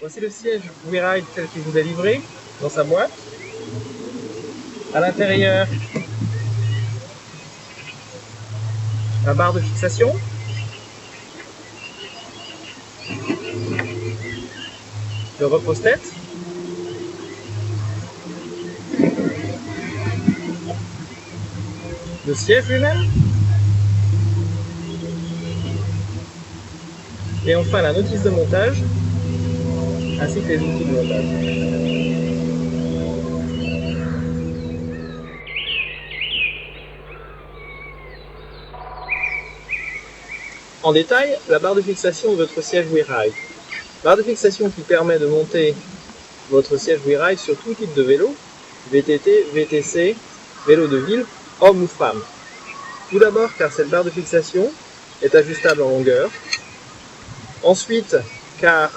Voici le siège WeRide tel qu'il vous est livré dans sa boîte. À l'intérieur, la barre de fixation. Le repose-tête. Le siège lui-même. Et enfin la notice de montage, ainsi que les outils de montage. En détail, la barre de fixation de votre siège WeRide. Barre de fixation qui permet de monter votre siège WeRide sur tout type de vélo, VTT, VTC, vélo de ville, homme ou femme. Tout d'abord car cette barre de fixation est ajustable en longueur. Ensuite, car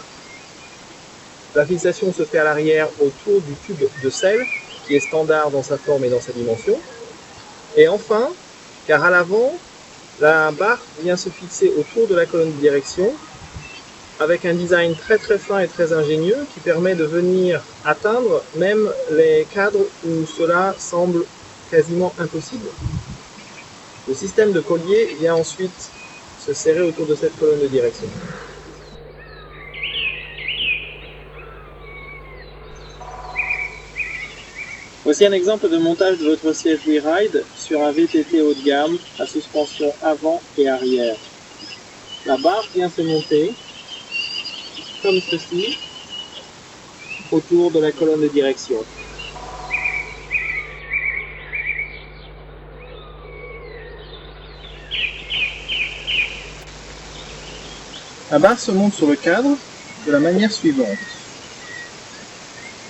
la fixation se fait à l'arrière autour du tube de selle qui est standard dans sa forme et dans sa dimension. Et enfin, car à l'avant, la barre vient se fixer autour de la colonne de direction avec un design très fin et très ingénieux qui permet de venir atteindre même les cadres où cela semble quasiment impossible. Le système de collier vient ensuite se serrer autour de cette colonne de direction. Voici un exemple de montage de votre siège WeRide sur un VTT haut de gamme à suspension avant et arrière. La barre vient se monter comme ceci autour de la colonne de direction. La barre se monte sur le cadre de la manière suivante.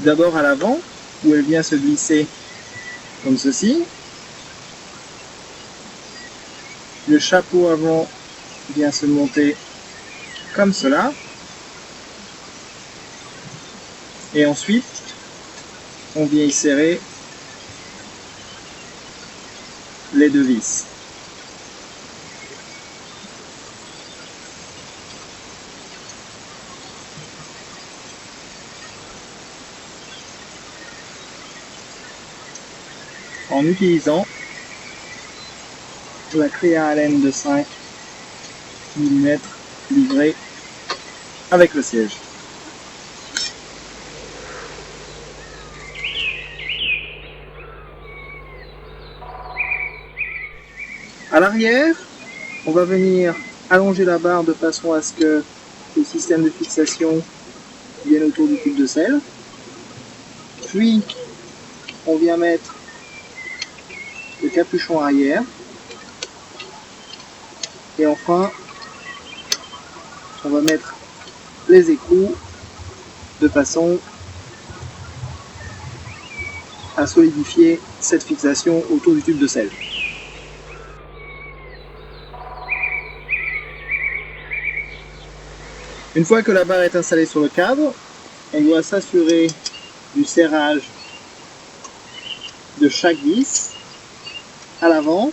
D'abord à l'avant, où elle vient se glisser comme ceci. Le chapeau avant vient se monter comme cela. Et ensuite, on vient y serrer les deux vis. En utilisant la clé à Allen de 5 mm livrée avec le siège. À l'arrière, on va venir allonger la barre de façon à ce que le système de fixation vienne autour du tube de selle. Puis, on vient mettre le capuchon arrière. Et enfin, on va mettre les écrous de façon à solidifier cette fixation autour du tube de selle. Une fois que la barre est installée sur le cadre, on doit s'assurer du serrage de chaque vis à l'avant.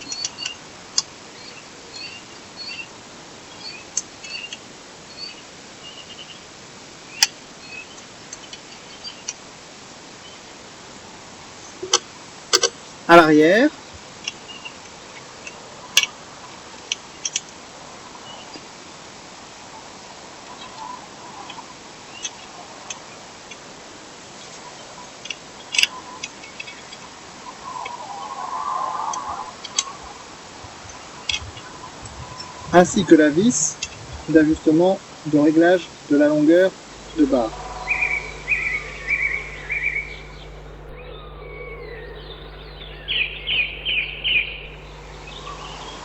À l'arrière. Ainsi que la vis d'ajustement de réglage de la longueur de barre.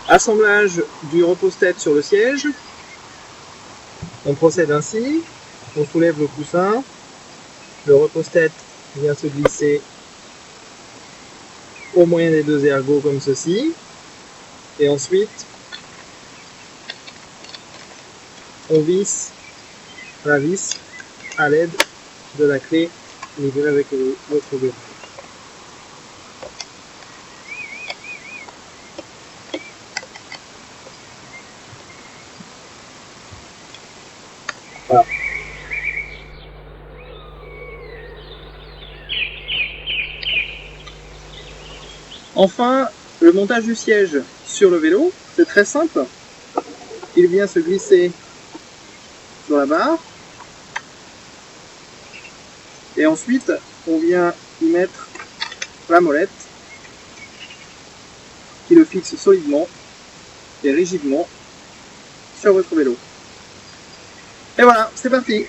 Assemblage du repose-tête sur le siège. On procède ainsi. On soulève le coussin. Le repose-tête vient se glisser au moyen des deux ergots comme ceci. Et ensuite, on visse la vis à l'aide de la clé livrée avec votre verrou. Voilà. Enfin, le montage du siège sur le vélo, c'est très simple. Il vient se glisser sur la barre. Et ensuite, on vient y mettre la molette qui le fixe solidement et rigidement sur votre vélo. Et voilà, c'est parti!